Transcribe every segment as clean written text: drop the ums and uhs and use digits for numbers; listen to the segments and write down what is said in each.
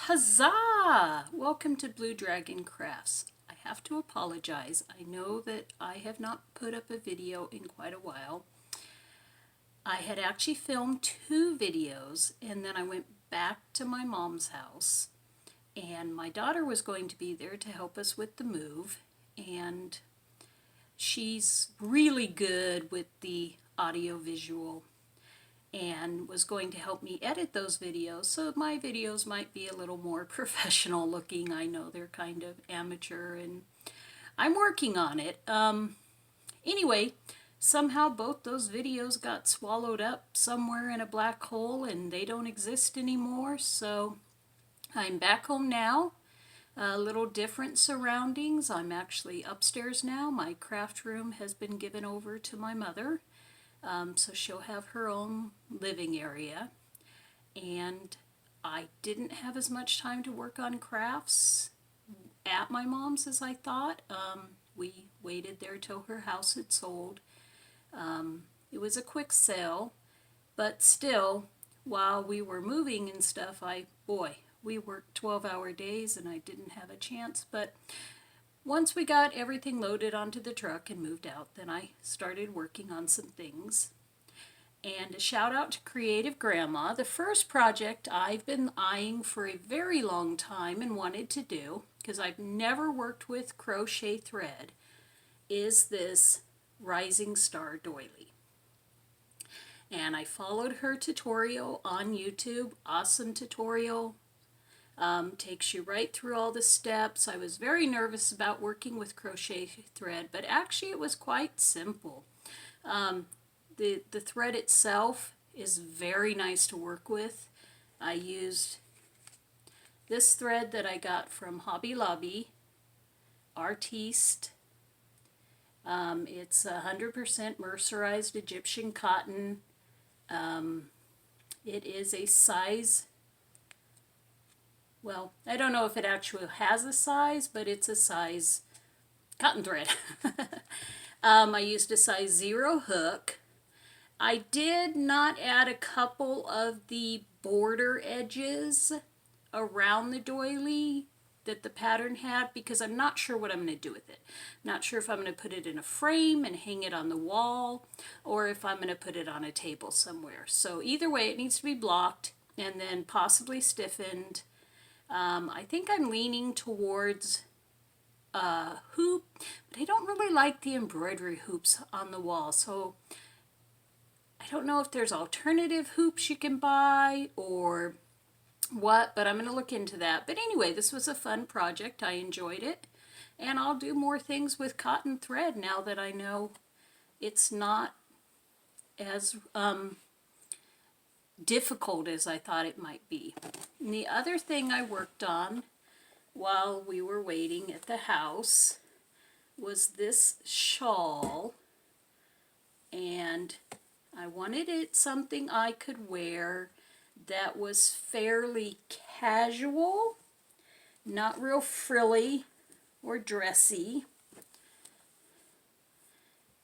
Huzzah! Welcome to Blue Dragon Crafts. I have to apologize. I know that I have not put up a video in quite a while. I had actually filmed 2 videos and then I went back to my mom's house and my daughter was going to be there to help us with the move, and she's really good with the audio visual and was going to help me edit those videos, so my videos might be a little more professional looking. I know they're kind of amateur and I'm working on it. Anyway, somehow both those videos got swallowed up somewhere in a black hole and they don't exist anymore, so I'm back home now. A little different surroundings. I'm actually upstairs now. My craft room has been given over to my mother. So she'll have her own living area, and I didn't have as much time to work on crafts at my mom's as I thought. We waited there till her house had sold. It was a quick sale, but still, while we were moving and stuff, we worked 12-hour days and I didn't have a chance. But once we got everything loaded onto the truck and moved out, then I started working on some things. And a shout out to Creative Grandma. The first project I've been eyeing for a very long time and wanted to do, because I've never worked with crochet thread, is this Rising Star doily. And I followed her tutorial on YouTube. Awesome tutorial. Takes you right through all the steps. I was very nervous about working with crochet thread, but actually it was quite simple. The thread itself is very nice to work with. I used this thread that I got from Hobby Lobby, Artiste. It's 100% mercerized Egyptian cotton. It is a size, well, I don't know if it actually has a size, but it's a size cotton thread. I used a size 0 hook. I did not add a couple of the border edges around the doily that the pattern had because I'm not sure what I'm going to do with it. I'm not sure if I'm going to put it in a frame and hang it on the wall or if I'm going to put it on a table somewhere. So either way, it needs to be blocked and then possibly stiffened. I think I'm leaning towards hoop, but I don't really like the embroidery hoops on the wall, so I don't know if there's alternative hoops you can buy or what, but I'm going to look into that. But anyway, this was a fun project. I enjoyed it, and I'll do more things with cotton thread now that I know it's not as difficult as I thought it might be. And the other thing I worked on while we were waiting at the house was this shawl, and I wanted it something I could wear that was fairly casual, not real frilly or dressy,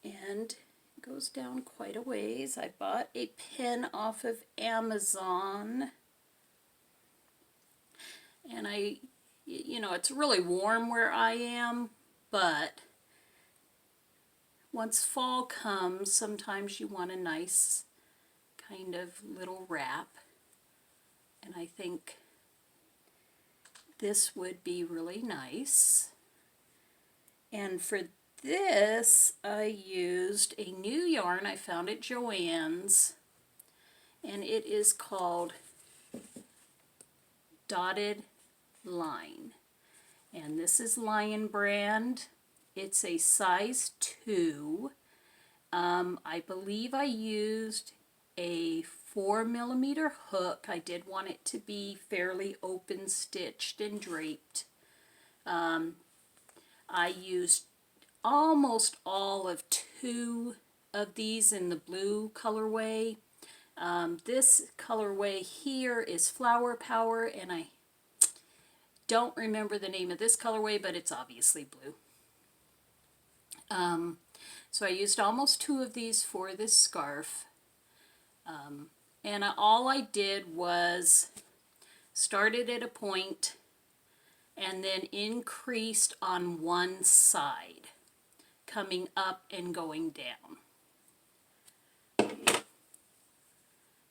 and it goes down quite a ways. I bought a pin off of Amazon, and it's really warm where I am, but once fall comes, sometimes you want a nice kind of little wrap, and I think this would be really nice. And for this, I used a new yarn I found at Joann's, and it is called Dotted Line. And this is Lion brand. It's a size 2. I believe I used a 4mm hook. I did want it to be fairly open stitched and draped. I used almost all of 2 of these in the blue colorway. This colorway here is Flower Power, and I don't remember the name of this colorway, but it's obviously blue. So I used almost 2 of these for this scarf. And all I did was started at a point and then increased on one side, coming up and going down.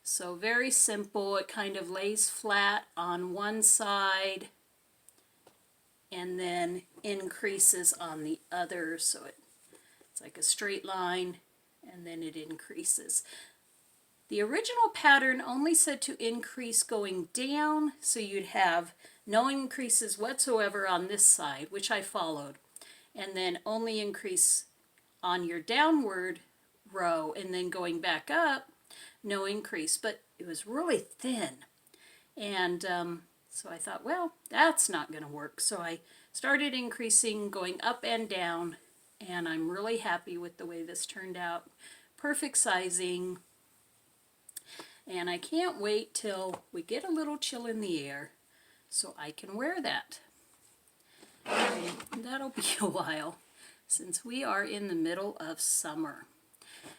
So very simple. It kind of lays flat on one side and then increases on the other, so it's like a straight line, and then it increases. The original pattern only said to increase going down, so you'd have no increases whatsoever on this side, which I followed, and then only increase on your downward row, and then going back up, no increase. But it was really thin, and so I thought, well, that's not going to work. So I started increasing, going up and down, and I'm really happy with the way this turned out. Perfect sizing. And I can't wait till we get a little chill in the air so I can wear that. And that'll be a while since we are in the middle of summer.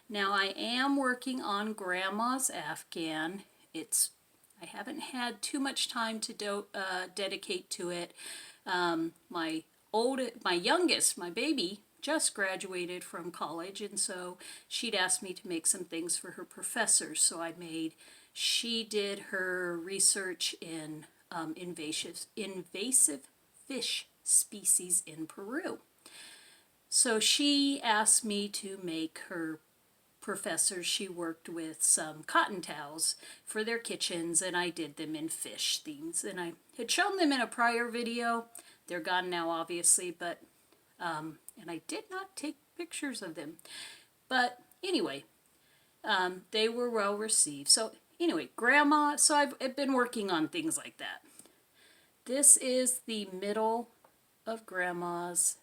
Now I am working on Grandma's Afghan. I haven't had too much time to dedicate to it. My youngest, my baby, just graduated from college, and so she'd asked me to make some things for her professors. So she did her research in invasive fish species in Peru. So she asked me to make her professors. She worked with some cotton towels for their kitchens, and I did them in fish themes. And I had shown them in a prior video. They're gone now, obviously, but and I did not take pictures of them. But anyway, they were well received. So anyway, Grandma, so I've been working on things like that. This is the middle of Grandma's.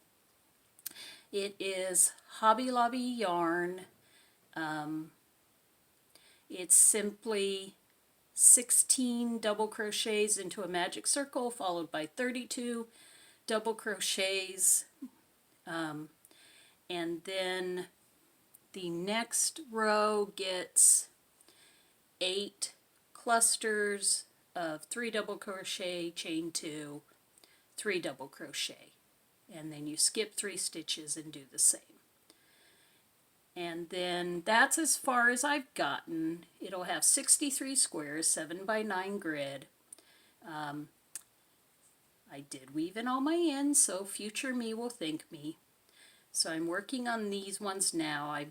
It is Hobby Lobby yarn. It's simply 16 double crochets into a magic circle, followed by 32 double crochets, and then the next row gets 8 clusters of 3 double crochet, chain 2, 3 double crochet, and then you skip 3 stitches and do the same. And then that's as far as I've gotten. It'll have 63 squares, 7 by 9 grid. I did weave in all my ends, so future me will thank me. So I'm working on these ones now. I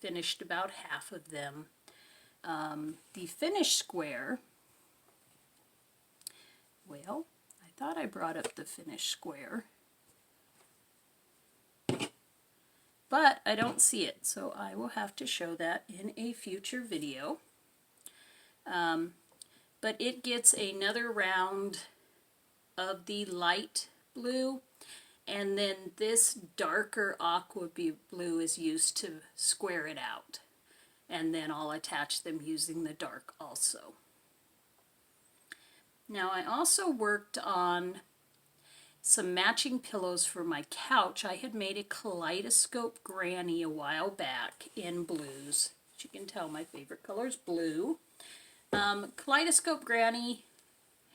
finished about half of them. The finished square, well, I thought I brought up the finished square, but I don't see it, so I will have to show that in a future video. But it gets another round of the light blue, and then this darker aqua blue is used to square it out, and then I'll attach them using the dark also. Now I also worked on some matching pillows for my couch. I had made a kaleidoscope granny a while back in blues. As you can tell, my favorite color is blue. Kaleidoscope granny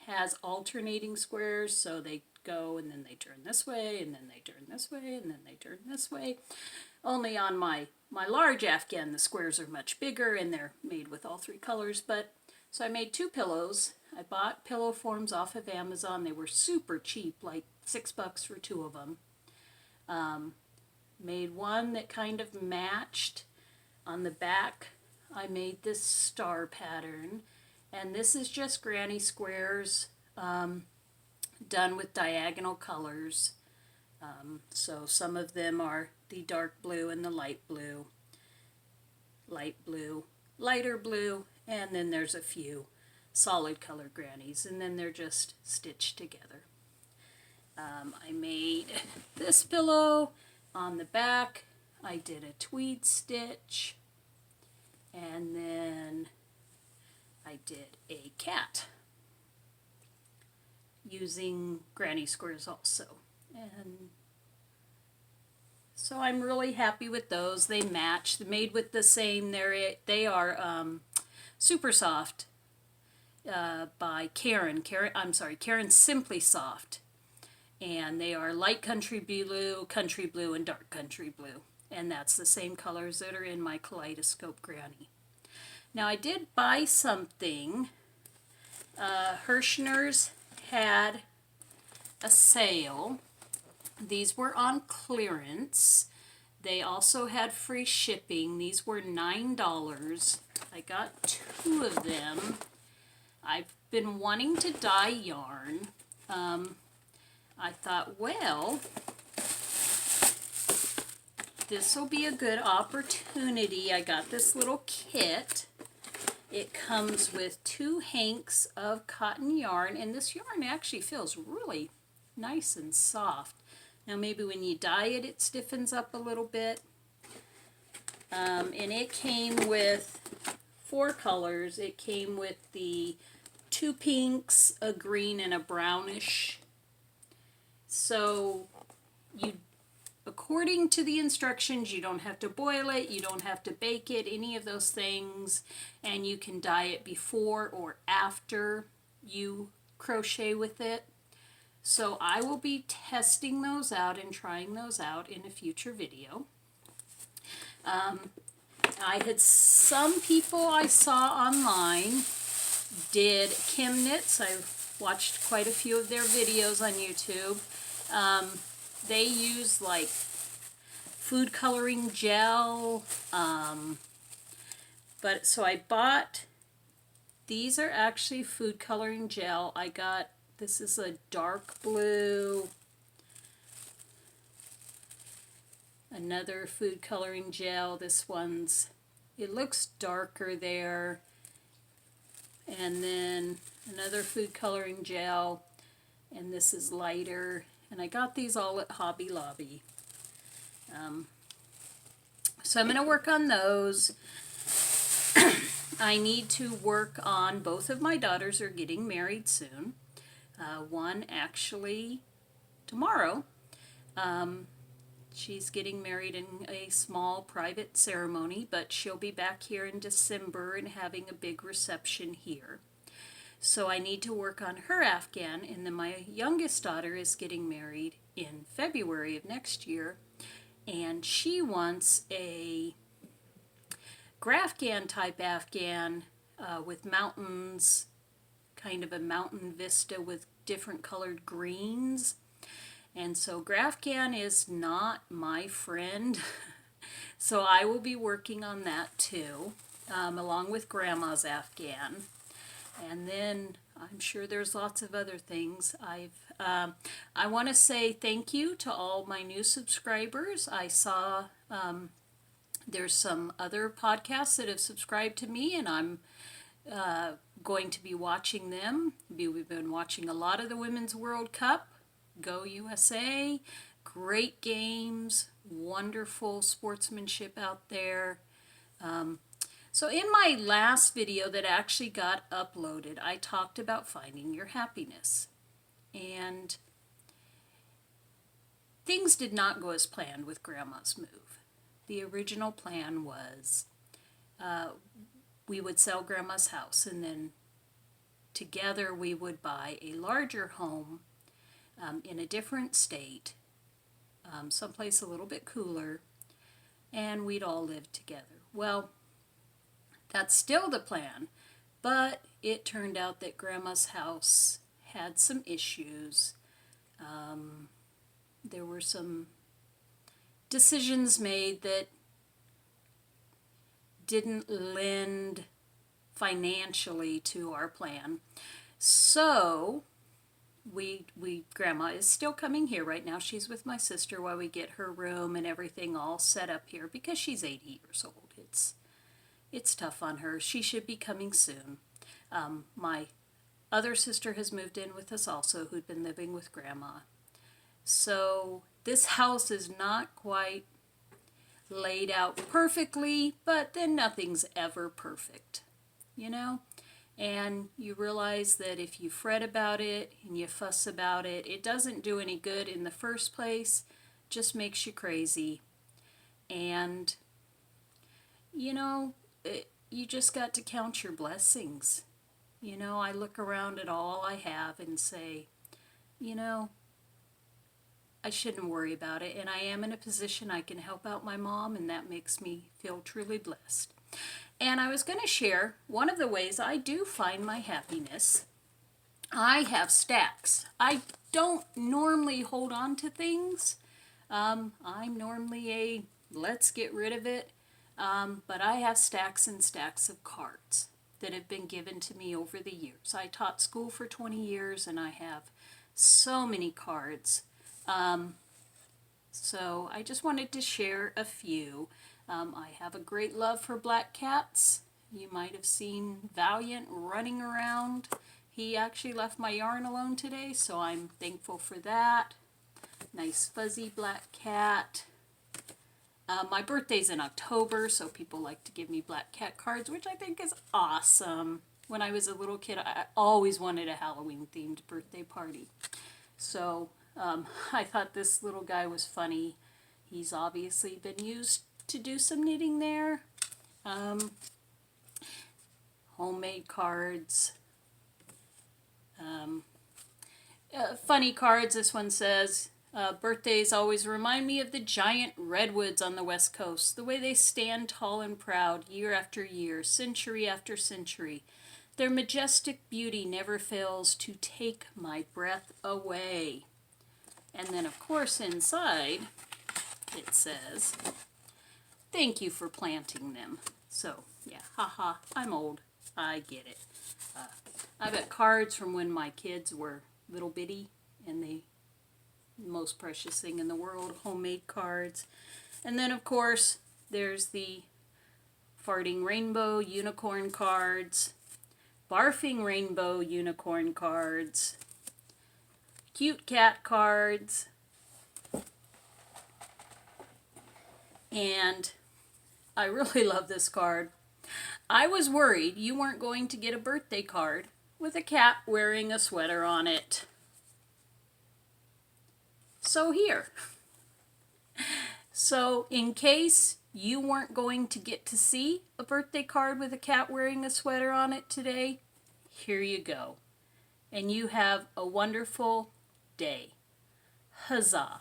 has alternating squares, so they go and then they turn this way, and then they turn this way, and then they turn this way. Only on my large Afghan, the squares are much bigger and they're made with all 3 colors. But so I made 2 pillows. I bought pillow forms off of Amazon. They were super cheap, like $6 for 2 of them. Made one that kind of matched. On the back, I made this star pattern, and this is just granny squares done with diagonal colors. So some of them are the dark blue and the light blue, lighter blue, and then there's a few solid color grannies, and then they're just stitched together. I made this pillow. On the back I did a tweed stitch, and then I did a cat using granny squares also. And so I'm really happy with those. They match. They're made with the same, they are super soft, by Karen. Karen Simply Soft. And they are light country blue, and dark country blue. And that's the same colors that are in my kaleidoscope granny. Now I did buy something. Hirschner's had a sale. These were on clearance. They also had free shipping. These were $9. I got 2 of them. I've been wanting to dye yarn. I thought, well, this will be a good opportunity. I got this little kit. It comes with 2 hanks of cotton yarn, and this yarn actually feels really nice and soft. Now maybe when you dye it, it stiffens up a little bit. And it came with 4 colors. It came with the 2 pinks, a green, and a brownish. So according to the instructions, you don't have to boil it, you don't have to bake it, any of those things, and you can dye it before or after you crochet with it. So I will be testing those out and trying those out in a future video. Some people I saw online did Kim Knits. I've watched quite a few of their videos on YouTube. They use like food coloring gel, but so I bought, these are actually food coloring gel. I got, this is a dark blue, another food coloring gel. This one's, it looks darker there, and then another food coloring gel, and this is lighter. And I got these all at Hobby Lobby. So I'm going to work on those. I need to work on, both of my daughters are getting married soon. One actually tomorrow. She's getting married in a small private ceremony, but she'll be back here in December and having a big reception here. So I need to work on her afghan, and then my youngest daughter is getting married in February of next year, and she wants a grafghan type afghan with mountains, kind of a mountain vista with different colored greens. And so grafghan is not my friend, so I will be working on that too, along with Grandma's afghan. And then I'm sure there's lots of other things. I want to say thank you to all my new subscribers. I saw there's some other podcasts that have subscribed to me, and I'm going to be watching them. We've been watching a lot of the Women's World Cup. Go USA. Great games. Wonderful sportsmanship out there. So in my last video that actually got uploaded, I talked about finding your happiness. And things did not go as planned with Grandma's move. The original plan was we would sell Grandma's house, and then together we would buy a larger home in a different state, someplace a little bit cooler, and we'd all live together. Well, that's still the plan, but it turned out that Grandma's house had some issues. There were some decisions made that didn't lend financially to our plan. So Grandma is still coming here right now. She's with my sister while we get her room and everything all set up here because she's 80 years old. It's tough on her. She should be coming soon. My other sister has moved in with us also, who'd been living with Grandma. So this house is not quite laid out perfectly, but then nothing's ever perfect, you know? And you realize that if you fret about it and you fuss about it, it doesn't do any good in the first place, just makes you crazy. And, you know, you just got to count your blessings. You know, I look around at all I have and say, you know, I shouldn't worry about it. And I am in a position I can help out my mom, and that makes me feel truly blessed. And I was going to share one of the ways I do find my happiness. I have stacks. I don't normally hold on to things. I'm normally a let's get rid of it. But I have stacks and stacks of cards that have been given to me over the years. I taught school for 20 years and I have so many cards. So I just wanted to share a few. I have a great love for black cats. You might have seen Valiant running around. He actually left my yarn alone today, so I'm thankful for that. Nice fuzzy black cat. My birthday's in October, so people like to give me black cat cards, which I think is awesome. When I was a little kid, I always wanted a Halloween-themed birthday party. So I thought this little guy was funny. He's obviously been used to do some knitting there. Homemade cards. Funny cards. This one says, birthdays always remind me of the giant redwoods on the West Coast, the way they stand tall and proud year after year, century after century. Their majestic beauty never fails to take my breath away. And then, of course, inside it says, thank you for planting them. So, yeah, haha, I'm old. I get it. I've got cards from when my kids were little bitty, and the most precious thing in the world, homemade cards. And then, of course, there's the farting rainbow unicorn cards, barfing rainbow unicorn cards, cute cat cards, and I really love this card. I was worried you weren't going to get a birthday card with a cat wearing a sweater on it. So here. So in case you weren't going to get to see a birthday card with a cat wearing a sweater on it today, here you go. And you have a wonderful day. Huzzah.